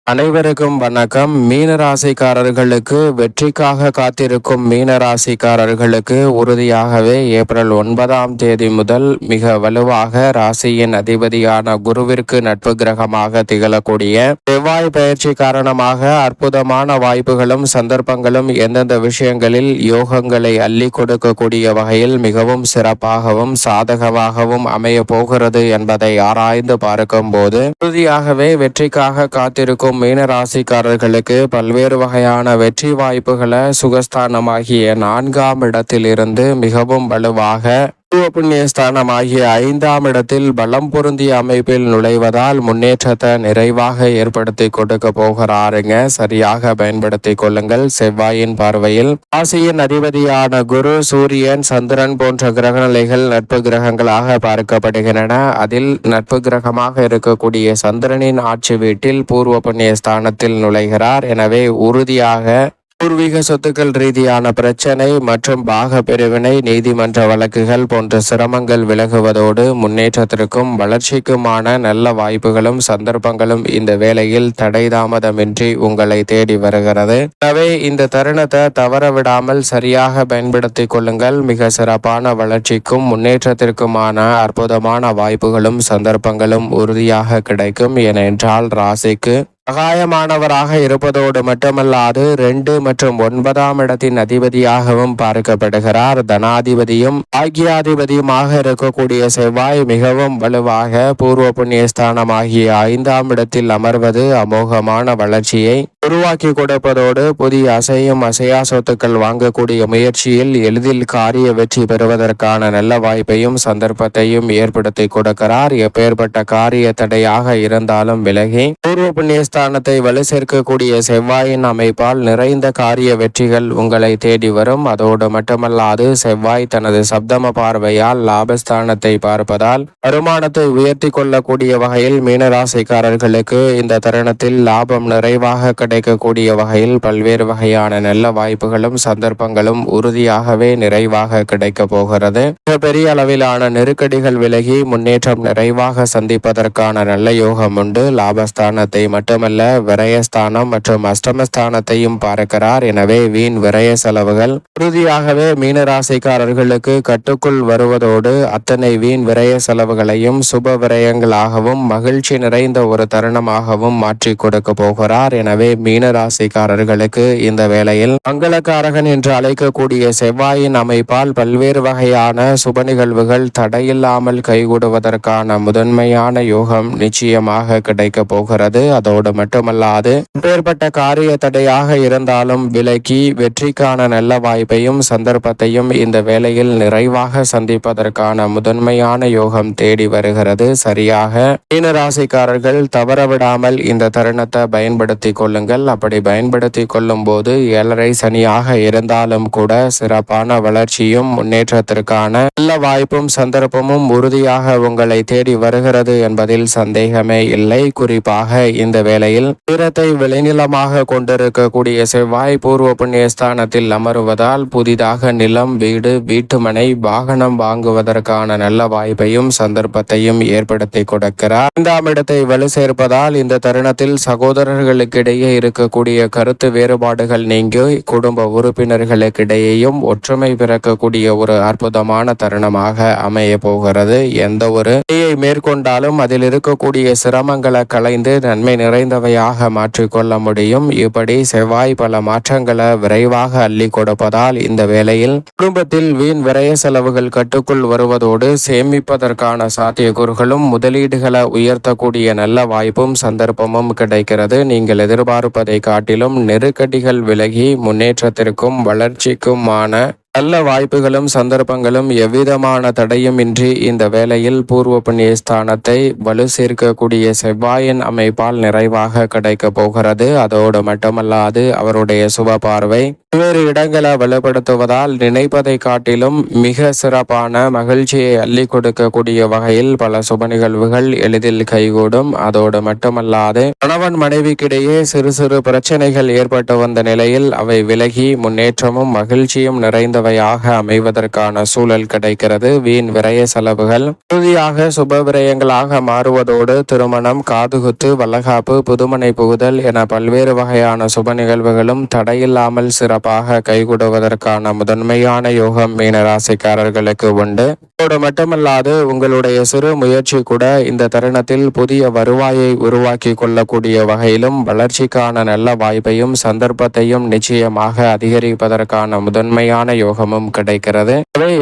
அனைவருக்கும் வணக்கம். மீனராசிக்காரர்களுக்கு வெற்றிக்காக காத்திருக்கும் மீனராசிக்காரர்களுக்கு உறுதியாகவே ஏப்ரல் 9ஆம் தேதி முதல் மிக வலுவாக ராசியின் அதிபதியான குருவிற்கு நட்பு கிரகமாக திகழக்கூடிய செவ்வாய் பயிற்சி காரணமாக அற்புதமான வாய்ப்புகளும் சந்தர்ப்பங்களும் எந்தெந்த விஷயங்களில் யோகங்களை அள்ளி கொடுக்கக்கூடிய வகையில் மிகவும் சிறப்பாகவும் சாதகமாகவும் அமைய போகிறது என்பதை ஆராய்ந்து பார்க்கும் போது உறுதியாகவே வெற்றிக்காக காத்திருக்கும் மீனராசிக்காரர்களுக்கு பல்வேறு வகையான வெற்றி வாய்ப்புகளை சுகஸ்தானமாகிய 4ஆம் இடத்திலிருந்து மிகவும் வலுவாக புண்ணியஸ்தானம் ஆகிய 5ஆம் இடத்தில் பலம் பொருந்திய அமைப்பில் நுழைவதால் முன்னேற்றத்தை நிறைவாக ஏற்படுத்தி கொடுக்க போகிறாருங்க. சரியாக பயன்படுத்தி கொள்ளுங்கள். செவ்வாயின் பார்வையில் ராசியின் அதிபதியான குரு, சூரியன், சந்திரன் போன்ற கிரகநிலைகள் நட்பு கிரகங்களாக பார்க்கப்படுகின்றன. அதில் நட்பு கிரகமாக இருக்கக்கூடிய சந்திரனின் ஆட்சி வீட்டில் பூர்வ புண்ணிய ஸ்தானத்தில் நுழைகிறார். எனவே உறுதியாக பூர்வீக சொத்துக்கள் ரீதியான பிரச்சனை மற்றும் பாக பிரிவினை, நீதிமன்ற வழக்குகள் போன்ற சிரமங்கள் விலகுவதோடு முன்னேற்றத்திற்கும் வளர்ச்சிக்குமான நல்ல வாய்ப்புகளும் சந்தர்ப்பங்களும் இந்த வேளையில் தடை தாமதமின்றி உங்களை தேடி வருகிறது. எனவே இந்த தருணத்தை தவற விடாமல் சரியாக பயன்படுத்திக் கொள்ளுங்கள். மிக சிறப்பான வளர்ச்சிக்கும் முன்னேற்றத்திற்குமான அற்புதமான வாய்ப்புகளும் சந்தர்ப்பங்களும் உறுதியாக கிடைக்கும். ஏனென்றால் ராசிக்கு சகாயமானவராக இருப்பதோடு மட்டுமல்லாது 2 மற்றும் 9ஆம் இடத்தின் அதிபதியாகவும் பார்க்கப்படுகிறார். தனாதிபதியும் பாக்கியாதிபதியுமாக இருக்கக்கூடிய செவ்வாய் மிகவும் வலுவாக பூர்வ புண்ணியஸ்தானமாகிய 5ஆம் இடத்தில் அமர்வது அமோகமான வளர்ச்சியை உருவாக்கி கொடுப்பதோடு புதிய அசையா சொத்துக்கள் வாங்கக்கூடிய முயற்சியில் எளிதில் காரிய வெற்றி பெறுவதற்கான நல்ல வாய்ப்பையும் சந்தர்ப்பத்தையும் ஏற்படுத்தி கொடுக்கிறார். எப்பேற்பட்ட காரிய தடையாக இருந்தாலும் விலகி பூர்வ புண்ணியஸ்தானத்தை வலு சேர்க்கக்கூடிய செவ்வாயின் அமைப்பால் நிறைந்த காரிய வெற்றிகள் உங்களை தேடி வரும். அதோடு மட்டுமல்லாது செவ்வாய் தனது சப்தம பார்வையால் லாபஸ்தானத்தை பார்ப்பதால் வருமானத்தை உயர்த்தி கொள்ளக்கூடிய வகையில் மீனராசிக்காரர்களுக்கு இந்த தருணத்தில் லாபம் நிறைவாக கிடைக்கக்கூடிய வகையில் பல்வேறு வகையான நல்ல வாய்ப்புகளும் சந்தர்ப்பங்களும் உறுதியாகவே நிறைவாக கிடைக்க போகிறது. பெரிய அளவிலான நெருக்கடிகள் விலகி முன்னேற்றம் நிறைவாக சந்திப்பதற்கான நல்ல யோகம் உண்டு. லாபஸ்தானத்தை மட்டுமல்ல விரயஸ்தானம் மற்றும் அஷ்டமஸ்தானத்தையும் பார்க்கிறார். எனவே வீண் விரய செலவுகள் உறுதியாகவே மீனராசிக்காரர்களுக்கு கட்டுக்குள் வருவதோடு அத்தனை வீண் விரய செலவுகளையும் சுப விரயங்களாகவும் மகிழ்ச்சி நிறைந்த ஒரு தருணமாகவும் மாற்றி கொடுக்க போகிறார். எனவே மீனராசிக்காரர்களுக்கு இந்த வேளையில் மங்களக்காரகன் என்று அழைக்கக்கூடிய செவ்வாயின் அமைப்பால் பல்வேறு வகையான சுப நிகழ்வுகள் தடையில்லாமல் கைகூடுவதற்கான முதன்மையான யோகம் நிச்சயமாக கிடைக்க போகிறது. அதோடு மட்டுமல்லாது ஏற்பட்ட காரிய தடையாக இருந்தாலும் விலக்கி வெற்றிக்கான நல்ல வாய்ப்பையும் சந்தர்ப்பத்தையும் இந்த வேளையில் நிறைவாக சந்திப்பதற்கான முதன்மையான யோகம் தேடி வருகிறது. சரியாக மீனராசிக்காரர்கள் தவறவிடாமல் இந்த தருணத்தை பயன்படுத்தி கொள்ளுங்கள். அப்படி பயன்படுத்தி கொள்ளும் போது 7.5 சனியாக இருந்தாலும் கூட சிறப்பான வளர்ச்சியும் முன்னேற்றத்திற்கான நல்ல வாய்ப்பும் சந்தர்ப்பமும் உறுதியாக உங்களை தேடி வருகிறது என்பதில் சந்தேகமே இல்லை. குறிப்பாக இந்த வேளையில் வீரத்தை விளைநிலமாக கொண்டிருக்கக்கூடிய செவ்வாய் பூர்வ புண்ணியஸ்தானத்தில் அமருவதால் புதிதாக நிலம், வீடு, வீட்டுமனை, வாகனம் வாங்குவதற்கான நல்ல வாய்ப்பையும் சந்தர்ப்பத்தையும் ஏற்படுத்தி கொடுக்கிறார். 5ஆம் இடத்தை வலு சேர்ப்பதால் இந்த தருணத்தில் சகோதரர்களுக்கிடையே இருக்கக்கூடிய கருத்து வேறுபாடுகள் நீங்கி குடும்ப உறுப்பினர்களுக்கிடையேயும் ஒற்றுமை பிறக்கக்கூடிய ஒரு அற்புதமான தருணமாக அமைய போகிறது. எந்த ஒரு பணியை மேற்கொண்டாலும் அதில் இருக்கக்கூடிய சிரமங்களை களைந்து நன்மை நிறைந்தவையாக மாற்றிக்கொள்ள முடியும். இப்படி செவ்வாய் பல மாற்றங்களை விரைவாக அள்ளி கொடுப்பதால் இந்த வேளையில் குடும்பத்தில் வீண் விரய செலவுகள் கட்டுக்குள் வருவதோடு சேமிப்பதற்கான சாத்தியக்கூறுகளும் முதலீடுகளை உயர்த்தக்கூடிய நல்ல வாய்ப்பும் சந்தர்ப்பமும் கிடைக்கிறது. நீங்கள் எதிர்பார்ப்பதை காட்டிலும் நெருக்கடிகள் விலகி முன்னேற்றத்திற்கும் வளர்ச்சிக்குமான நல்ல வாய்ப்புகளும் சந்தர்ப்பங்களும் எவ்விதமான தடையும் இன்றி இந்த வேளையில் பூர்வ புண்ணிய ஸ்தானத்தை வலு சேர்க்கக்கூடிய செவ்வாயின் அமைப்பால் நிறைவாக கிடைக்க போகிறது. அதோடு மட்டுமல்லாது அவருடைய சுப பார்வை வேறு இடங்களை வலுப்படுத்துவதால் நினைப்பதை காட்டிலும் மிக சிறப்பான மகிழ்ச்சியை அள்ளி கொடுக்கக்கூடிய வகையில் பல சுப நிகழ்வுகள் எளிதில் கைகூடும். அதோடு மட்டுமல்லாது கணவன் மனைவிக்கிடையே சிறு சிறு பிரச்சனைகள் ஏற்பட்டு வந்த நிலையில் அவை விலகி முன்னேற்றமும் மகிழ்ச்சியும் நிறைந்தவையாக அமைவதற்கான சூழல் கிடைக்கிறது. வீண் விரய செலவுகள் இறுதியாக சுப விரயங்களாக மாறுவதோடு திருமணம், காதுகுத்து, வளகாப்பு, புதுமனை புகுதல் என பல்வேறு வகையான சுப நிகழ்வுகளும் தடையில்லாமல் சிறப்பாக கைகூடுவதற்கான முதன்மையான யோகம் மீனராசிக்காரர்களுக்கு உண்டு. அதோடு மட்டுமல்லாது உங்களுடைய சிறு முயற்சி கூட இந்த தருணத்தில் புதிய வருவாயை உருவாக்கி கொள்ளக்கூடிய வகையிலும் வளர்ச்சிக்கான நல்ல வாய்ப்பையும் சந்தர்ப்பத்தையும் நிச்சயமாக அதிகரிப்பதற்கான முதன்மையான யோகமும் கிடைக்கிறது.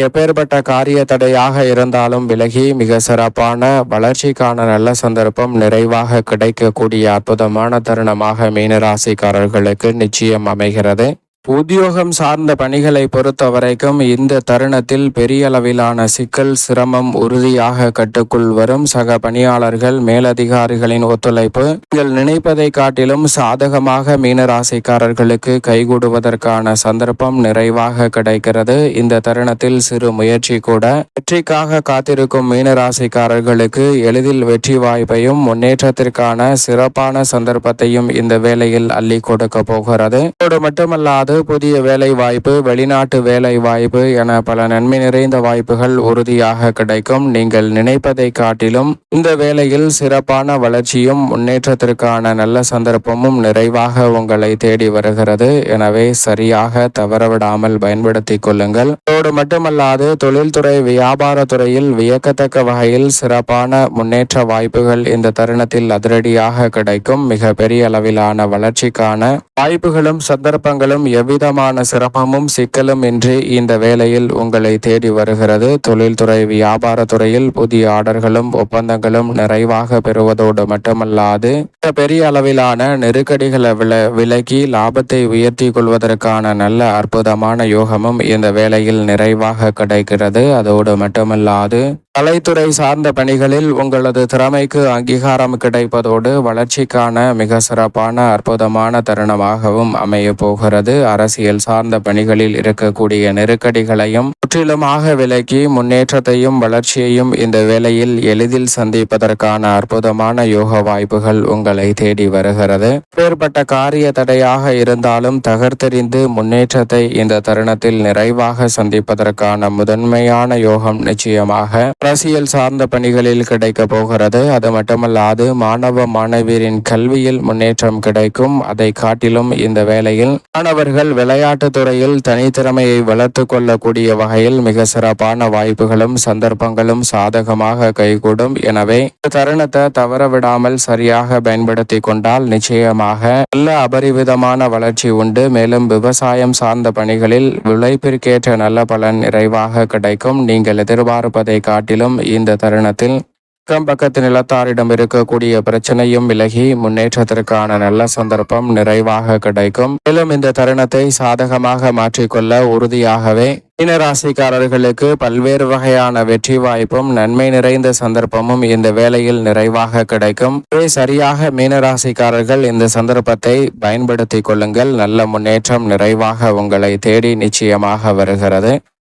எப்பேற்பட்ட காரிய தடையாக இருந்தாலும் விலகி மிக சிறப்பான வளர்ச்சிக்கான நல்ல சந்தர்ப்பம் நிறைவாக கிடைக்கக்கூடிய அற்புதமான தருணமாக மீனராசிக்காரர்களுக்கு நிச்சயம் அமைகிறது. உத்தியோகம் சார்ந்த பணிகளை பொறுத்த வரைக்கும் இந்த தருணத்தில் பெரிய அளவிலான சிக்கல், சிரமம் உறுதியாக கட்டுக்குள் வரும். சக பணியாளர்கள், மேலதிகாரிகளின் ஒத்துழைப்பு நீங்கள் நினைப்பதை காட்டிலும் சாதகமாக மீனராசிக்காரர்களுக்கு கைகூடுவதற்கான சந்தர்ப்பம் நிறைவாக கிடைக்கிறது. இந்த தருணத்தில் சிறு முயற்சி கூட வெற்றிக்காக காத்திருக்கும் மீனராசிக்காரர்களுக்கு எளிதில் வெற்றி வாய்ப்பையும் முன்னேற்றத்திற்கான சிறப்பான சந்தர்ப்பத்தையும் இந்த வேளையில் அள்ளி கொடுக்க போகிறது. அதோடு மட்டுமல்லாது புதிய வேலை வாய்ப்பு, வெளிநாட்டு வேலை வாய்ப்பு என பல நன்மை நிறைந்த வாய்ப்புகள் உறுதியாக கிடைக்கும். நீங்கள் நினைப்பதை காட்டிலும் இந்த வேளையில் சிறப்பான வளர்ச்சியும் முன்னேற்றத்திற்கான நல்ல சந்தர்ப்பமும் நிறைவாக உங்களை தேடி வருகிறது. எனவே சரியாக தவறவிடாமல் பயன்படுத்திக் கொள்ளுங்கள். அதோடு மட்டுமல்லாது தொழில்துறை, வியாபாரத்துறையில் வியக்கத்தக்க வகையில் சிறப்பான முன்னேற்ற வாய்ப்புகள் இந்த தருணத்தில் அதிரடியாக கிடைக்கும். மிக பெரிய அளவிலான வளர்ச்சிக்கான வாய்ப்புகளும் சந்தர்ப்பங்களும் எவ்விதமான சிரமமும் சிக்கலும் இன்றி இந்த வேளையில் உங்களை தேடி வருகிறது. தொழில்துறை, வியாபாரத்துறையில் புதிய ஆர்டர்களும் ஒப்பந்தங்களும் நிறைவாக பெறுவதோடு மட்டுமல்லாது பெரிய அளவிலான நெருக்கடிகளை விலக்கி லாபத்தை உயர்த்தி கொள்வதற்கான நல்ல அற்புதமான யோகமும் இந்த வேளையில் நிறைவாக கிடைக்கிறது. அதோடு மட்டுமல்லாது கலைத்துறை சார்ந்த பணிகளில் உங்களது திறமைக்கு அங்கீகாரம் கிடைப்பதோடு வளர்ச்சிக்கான மிக சிறப்பான அற்புதமான தருணமாகவும் அமைய போகிறது. அரசியல் சார்ந்த பணிகளில் இருக்கக்கூடிய நெருக்கடிகளையும் முற்றிலுமாக விலக்கி முன்னேற்றத்தையும் வளர்ச்சியையும் இந்த வேளையில் எளிதில் சந்திப்பதற்கான அற்புதமான யோக வாய்ப்புகள் உங்களை தேடி வருகிறது. வேறுபட்ட காரிய தடையாக இருந்தாலும் தகர்த்தெறிந்து முன்னேற்றத்தை இந்த தருணத்தில் நிறைவாக சந்திப்பதற்கான முதன்மையான யோகம் நிச்சயமாக அரசியல் சார்ந்த பணிகளில் கிடைக்க போகிறது. அது மட்டுமல்லாது மாணவ மாணவியரின் கல்வியில் முன்னேற்றம் கிடைக்கும். அதை காட்டிலும் இந்த வேளையில் மாணவர்கள் விளையாட்டு துறையில் தனித்திறமையை வளர்த்து கொள்ளக்கூடிய வகையில் மிக சிறப்பான வாய்ப்புகளும் சந்தர்ப்பங்களும் சாதகமாக கைகூடும். எனவே இந்த தருணத்தை தவறவிடாமல் சரியாக பயன்படுத்தி கொண்டால் நிச்சயமாக நல்ல அபரிவிதமான வளர்ச்சி உண்டு. மேலும் விவசாயம் சார்ந்த பணிகளில் உழைப்பிற்கேற்ற நல்ல பலன் நிறைவாக கிடைக்கும். நீங்கள் எதிர்பார்ப்பதை காட்டிலும் இந்த தருணத்தில் அக்கம் பக்கத்து நிலத்தாரிடம் இருக்கக்கூடிய பிரச்சனையும் விலகி முன்னேற்றத்திற்கான நல்ல சந்தர்ப்பம் நிறைவாக கிடைக்கும். மேலும் இந்த தருணத்தை சாதகமாக மாற்றிக்கொள்ள உறுதியாகவே மீனராசிக்காரர்களுக்கு பல்வேறு வகையான வெற்றி வாய்ப்பும் நன்மை நிறைந்த சந்தர்ப்பமும் இந்த வேளையில் நிறைவாக கிடைக்கும். சரியாக மீனராசிக்காரர்கள் இந்த சந்தர்ப்பத்தை பயன்படுத்திக் கொள்ளுங்கள். நல்ல முன்னேற்றம் நிறைவாக உங்களை தேடி நிச்சயமாக வருகிறது.